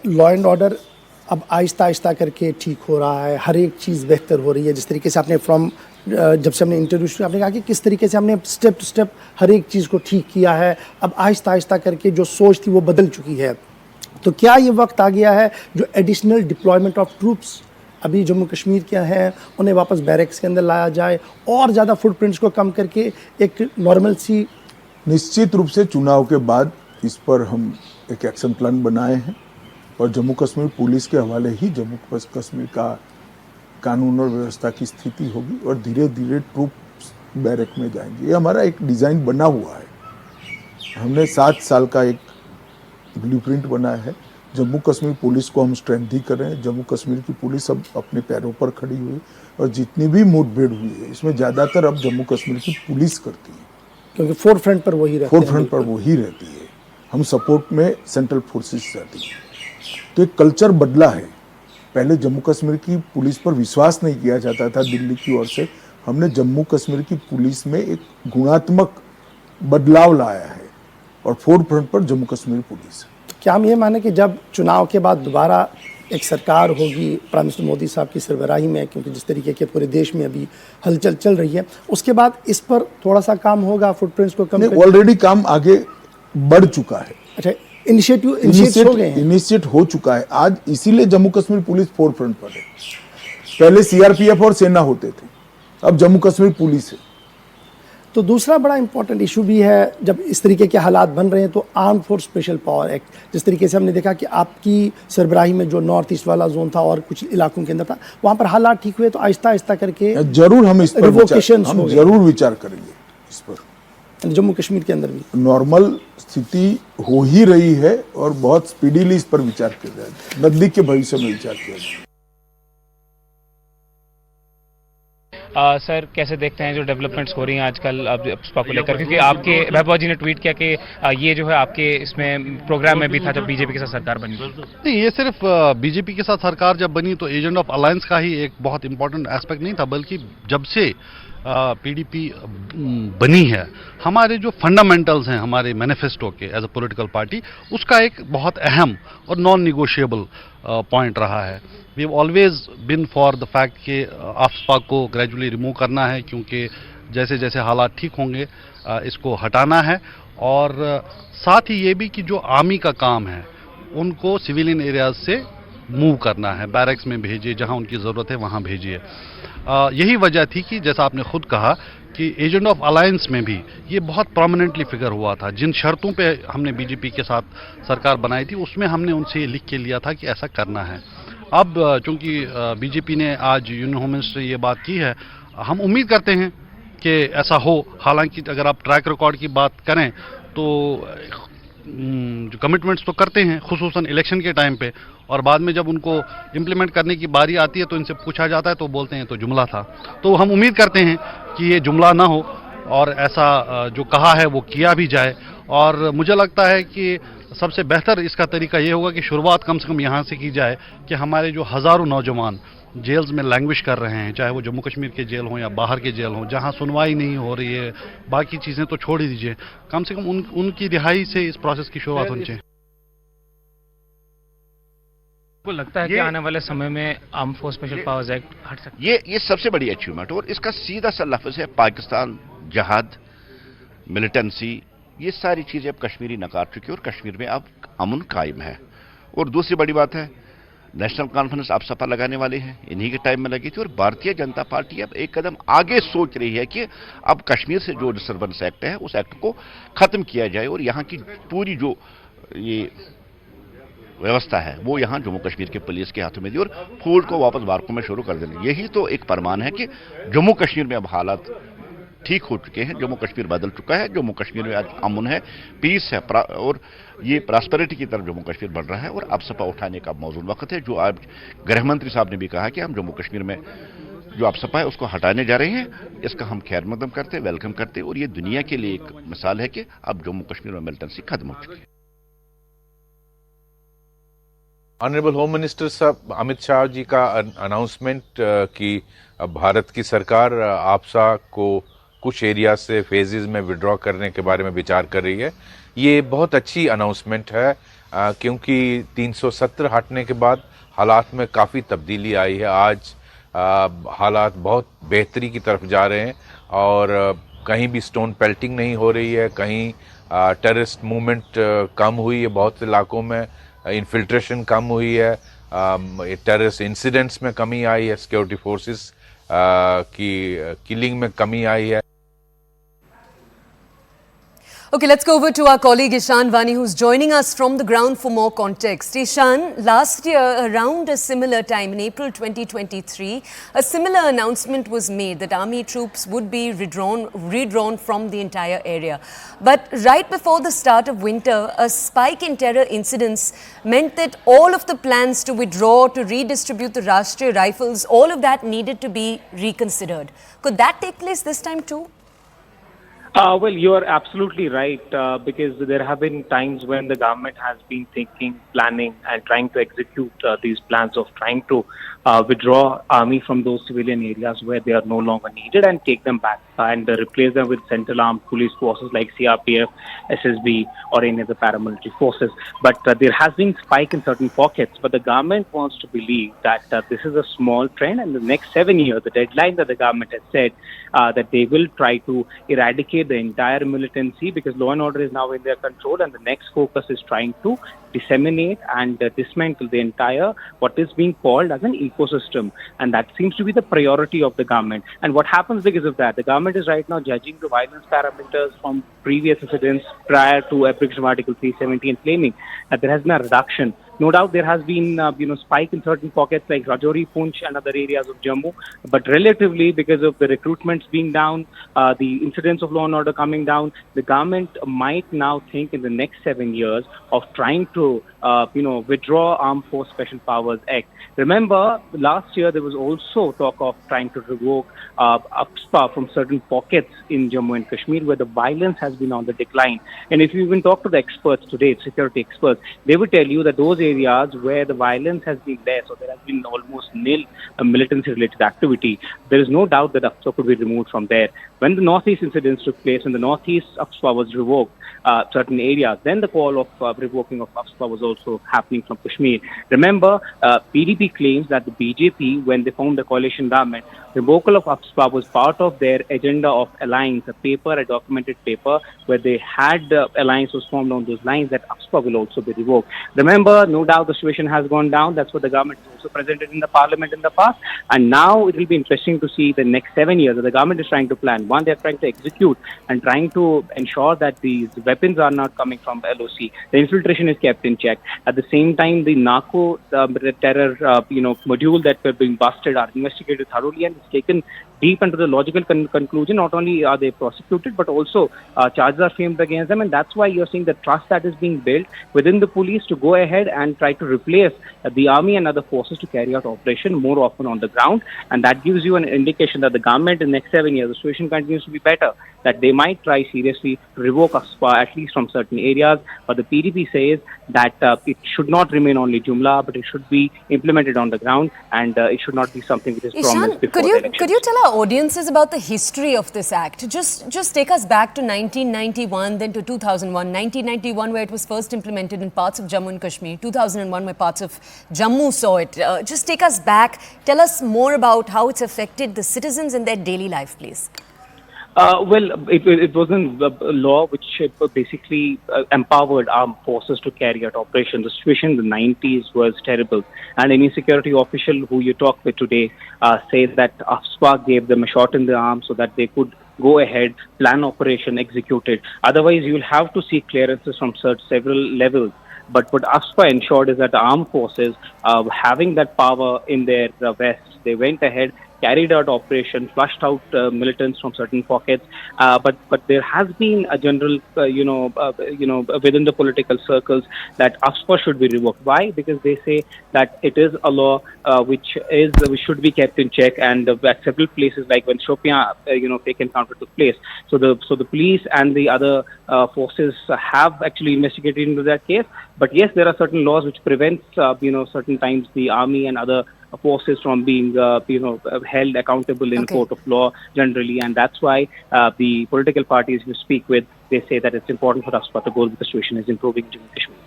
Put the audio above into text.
Law and order अब आहिस्ता आहिस्ता करके ठीक हो रहा है, हर एक चीज़ बेहतर हो रही है। जिस तरीके से आपने जब से हमने इंट्रोड्यूस किया, आपने कहा कि किस तरीके से हमने स्टेप टू स्टेप हर एक चीज़ को ठीक किया है। अब आहिस्ता आहिस्ता करके जो सोच थी वो बदल चुकी है। तो क्या ये वक्त आ गया है जो एडिशनल डिप्लॉयमेंट ऑफ ट्रूप्स अभी जम्मू कश्मीर के हैं उन्हें वापस बैरक्स के अंदर लाया जाए और ज़्यादा फुटप्रिंट्स को कम करके एक नॉर्मल सी? निश्चित रूप से चुनाव के बाद इस पर हम एक एक्शन प्लान बनाए हैं और जम्मू कश्मीर पुलिस के हवाले ही जम्मू कश्मीर का कानून और व्यवस्था की स्थिति होगी और धीरे धीरे ट्रूप्स बैरक में जाएंगे। ये हमारा एक डिज़ाइन बना हुआ है। हमने 7 साल का एक ब्लूप्रिंट बनाया है। जम्मू कश्मीर पुलिस को हम स्ट्रेंथ कर रहे हैं। जम्मू कश्मीर की पुलिस अब अपने पैरों पर खड़ी हुई और जितनी भी मुठभेड़ हुई है इसमें ज़्यादातर अब जम्मू कश्मीर की पुलिस करती है, क्योंकि फोरफ्रंट पर वही रहती है। हम सपोर्ट में सेंट्रल फोर्सेस रहती है। तो एक कल्चर बदला है। पहले जम्मू कश्मीर की पुलिस पर विश्वास नहीं किया जाता था दिल्ली की ओर से। हमने जम्मू कश्मीर की पुलिस में एक गुणात्मक बदलाव लाया है और फोरफ्रंट पर जम्मू कश्मीर पुलिस। क्या हम ये माने कि जब चुनाव के बाद दोबारा एक सरकार होगी प्राइम मिनिस्टर मोदी साहब की सरबराही में, क्योंकि जिस तरीके के पूरे देश में अभी हलचल चल रही है, उसके बाद इस पर थोड़ा सा काम होगा फुटप्रिंट्स को कम? ऑलरेडी काम आगे बढ़ चुका है। अच्छा, इनिशिएट हो चुका है आज, इसीलिए जम्मू कश्मीर पुलिस फोरफ्रंट पर है। पहले सीआरपीएफ और सेना होते थे, अब जम्मू कश्मीर पुलिस है। तो दूसरा बड़ा इंपॉर्टेंट इशू भी है, जब इस तरीके के हालात बन रहे हैं तो arm force special power act, जिस तरीके से हमने देखा कि आपकी सरबराही में जो नॉर्थ ईस्ट वाला जोन था और कुछ इलाकों के अंदर था, वहाँ पर हालात ठीक हुए तो आहिस्ता आहिस्ता करके जरूर हम इस पर जरूर विचार करेंगे। इस पर जम्मू कश्मीर के अंदर भी नॉर्मल स्थिति हो ही रही है और बहुत स्पीडीली इस पर विचार किया जाएगा। नजदीक के भविष्य में विचार किया जाएगा। सर, कैसे देखते हैं जो डेवलपमेंट्स हो रही हैं आजकल अब एफस्पा को लेकर, क्योंकि आपके महबूबा जी ने ट्वीट किया कि ये जो है आपके इसमें प्रोग्राम में भी था जब बीजेपी के साथ सरकार बनी? नहीं, ये सिर्फ बीजेपी के साथ सरकार जब बनी तो एजेंट ऑफ अलायंस का ही एक बहुत इंपॉर्टेंट एस्पेक्ट नहीं था, बल्कि जब से पीडीपी बनी है, हमारे जो फंडामेंटल्स हैं हमारे मैनिफेस्टो के एज अ पॉलिटिकल पार्टी, उसका एक बहुत अहम और नॉन निगोशिएबल पॉइंट रहा है। We have always been for the fact कि एफस्पा को ग्रेजुअली रिमूव करना है, क्योंकि जैसे जैसे हालात ठीक होंगे इसको हटाना है। और साथ ही ये भी कि जो आर्मी का काम है उनको सिविलियन एरियाज से मूव करना है, बैरक्स में भेजिए, जहां उनकी ज़रूरत है वहां भेजिए। यही वजह थी कि जैसा आपने खुद कहा कि एजेंट ऑफ अलायंस में भी ये बहुत प्रोमिनेंटली फिगर हुआ था। जिन शर्तों पे हमने बीजेपी के साथ सरकार बनाई थी उसमें हमने उनसे ये लिख के लिया था कि ऐसा करना है। अब चूंकि बीजेपी ने आज यूनियन होम मिनिस्टर ये बात की है, हम उम्मीद करते हैं कि ऐसा हो। हालांकि अगर आप ट्रैक रिकॉर्ड की बात करें तो जो कमिटमेंट्स तो करते हैं खुसूसन इलेक्शन के टाइम पे, और बाद में जब उनको इम्प्लीमेंट करने की बारी आती है तो इनसे पूछा जाता है तो बोलते हैं तो जुमला था। तो हम उम्मीद करते हैं कि ये जुमला ना हो और ऐसा जो कहा है वो किया भी जाए। और मुझे लगता है कि सबसे बेहतर इसका तरीका ये होगा कि शुरुआत कम से कम यहाँ से की जाए कि हमारे जो हज़ारों नौजवान जेल्स में लैंग्विश कर रहे हैं, चाहे वो जम्मू कश्मीर के जेल हों या बाहर के जेल हों, जहां सुनवाई नहीं हो रही है, बाकी चीज़ें तो छोड़ ही दीजिए, कम से कम उनकी रिहाई से इस प्रोसेस की शुरुआत होनी चाहिए। आपको लगता है कि आने वाले समय में arm force special powers act हट सकता है? ये सबसे बड़ी अचीवमेंट, और इसका सीधा सा लफ्ज़ है पाकिस्तान, जहाद, मिलिटेंसी, ये सारी चीज़ें अब कश्मीरी नकार चुकी है और कश्मीर में अब अमन कायम है। और दूसरी बड़ी बात है, नेशनल कॉन्फ्रेंस आप सपा लगाने वाले हैं, इन्हीं के टाइम में लगी थी, और भारतीय जनता पार्टी अब एक कदम आगे सोच रही है कि अब कश्मीर से जो डिस्टर्बेंस एक्ट है उस एक्ट को खत्म किया जाए और यहाँ की पूरी जो ये व्यवस्था है वो यहाँ जम्मू कश्मीर के पुलिस के हाथों में दी और फूड को वापस बारकों में शुरू कर देंगे। यही तो एक फरमान है कि जम्मू कश्मीर में अब हालात ठीक हो चुके हैं, जम्मू कश्मीर बदल चुका है, जम्मू कश्मीर में आज अमन है, पीस है, और ये प्रॉस्पेरिटी की तरफ जम्मू कश्मीर बढ़ रहा है। और अब सपा उठाने का मौजूद वक्त है, जो आज गृह मंत्री साहब ने भी कहा कि हम जम्मू कश्मीर में जो आप सपा है उसको हटाने जा रहे हैं। इसका हम खैर मकदम करते, वेलकम करते, और ये दुनिया के लिए एक मिसाल है कि अब जम्मू कश्मीर में मिलिटेंसी खत्म हो चुकी है। ऑनरेबल होम मिनिस्टर साहब अमित शाह जी का अनाउंसमेंट कि भारत की सरकार एफस्पा को कुछ एरिया से फेजेस में विड्रॉ करने के बारे में विचार कर रही है, ये बहुत अच्छी अनाउंसमेंट है। क्योंकि 370 हटने के बाद हालात में काफ़ी तब्दीली आई है। आज हालात बहुत बेहतरी की तरफ जा रहे हैं और कहीं भी स्टोन पेल्टिंग नहीं हो रही है, कहीं टेररिस्ट मूवमेंट कम हुई है, बहुत से इलाकों में इन्फिल्ट्रेशन कम हुई है, टेररिस्ट इंसिडेंट्स में कमी आई है, सिक्योरिटी फोर्सेस की किलिंग में कमी आई है। Okay, let's go over to our colleague Ishan Vani, who's joining us from the ground for more context. Ishan, last year, around a similar time, in April 2023, a similar announcement was made that army troops would be redrawn from the entire area. But right before the start of winter, a spike in terror incidents meant that all of the plans to withdraw, to redistribute the Rashtriya Rifles, all of that needed to be reconsidered. Could that take place this time too? Well, you are absolutely right, because there have been times when the government has been thinking, planning, and trying to execute these plans of trying to withdraw army from those civilian areas where they are no longer needed and take them back and replace them with central armed police forces like CRPF, SSB, or any other paramilitary forces. But there has been spike in certain pockets, but the government wants to believe that this is a small trend, and the next 7 years, the deadline that the government has said, that they will try to eradicate the entire militancy, because law and order is now in their control, and the next focus is trying to disseminate and dismantle the entire what is being called as an ecosystem, and that seems to be the priority of the government. And what happens because of that, the government is right now judging the violence parameters from previous incidents prior to application of Article 370 and claiming that there has been a reduction. No doubt there has been spike in certain pockets like Rajouri, Poonch and other areas of Jammu, but relatively because of the recruitments being down, the incidents of law and order coming down, the government might now think in the next 7 years of trying to withdraw Armed Force Special Powers Act. Remember, last year there was also talk of trying to revoke AFSPA from certain pockets in Jammu and Kashmir where the violence has been on the decline. And if you even talk to the experts today, security experts, they will tell you that those areas where the violence has been less or there has been almost nil militancy-related activity, there is no doubt that AFSPA could be removed from there. When the Northeast incidents took place, when the Northeast AFSPA was revoked, certain areas, then the call of revoking of AFSPA was also happening from Kashmir. Remember, PDP claims that the BJP, when they formed the coalition government, revocal of AFSPA was part of their agenda of alliance, a documented paper, where they had alliance was formed on those lines that AFSPA will also be revoked. Remember, no doubt the situation has gone down. That's what the government has also presented in the parliament in the past. And now it will be interesting to see the next 7 years that the government is trying to plan. One, they're trying to execute and trying to ensure that these weapons are not coming from LOC. The infiltration is kept in check. At the same time, the narco terror module that were being busted are investigated thoroughly and it's taken deep into the logical conclusion. Not only are they prosecuted, but also charges are framed against them, and that's why you're seeing the trust that is being built within the police to go ahead and try to replace the army and other forces to carry out operation more often on the ground. And that gives you an indication that the government in the next 7 years, the situation continues to be better, that they might try seriously to revoke AFSPA at least from certain areas. But the PDP says that it should not remain only Jumla, but it should be implemented on the ground, and it should not be something which is promised before the elections. Could you tell our audiences about the history of this act? Just take us back to 1991, then to 2001. 1991, where it was first implemented in parts of Jammu and Kashmir. 2001, where parts of Jammu saw it. Just take us back. Tell us more about how it's affected the citizens in their daily life, please. Well, it wasn't a law which basically empowered armed forces to carry out operations. The situation in the 90s was terrible. And any security official who you talk with today says that AFSPA gave them a shot in the arm so that they could go ahead, plan operation, execute it. Otherwise, you will have to seek clearances from several levels. But what AFSPA ensured is that the armed forces, having that power in their vests, they went ahead, carried out operation, flushed out militants from certain pockets. But there has been a general, within the political circles that AFSPA should be revoked. Why? Because they say that it is a law which should be kept in check, and at several places, like when Shopian, fake encounter took place. So the police and the other forces have actually investigated into that case. But yes, there are certain laws which prevents, certain times the army and other forces from being, held accountable in court of law generally, and that's why the political parties you speak with, they say that it's important for AFSPA to go with the situation is improving in Jammu and Kashmir.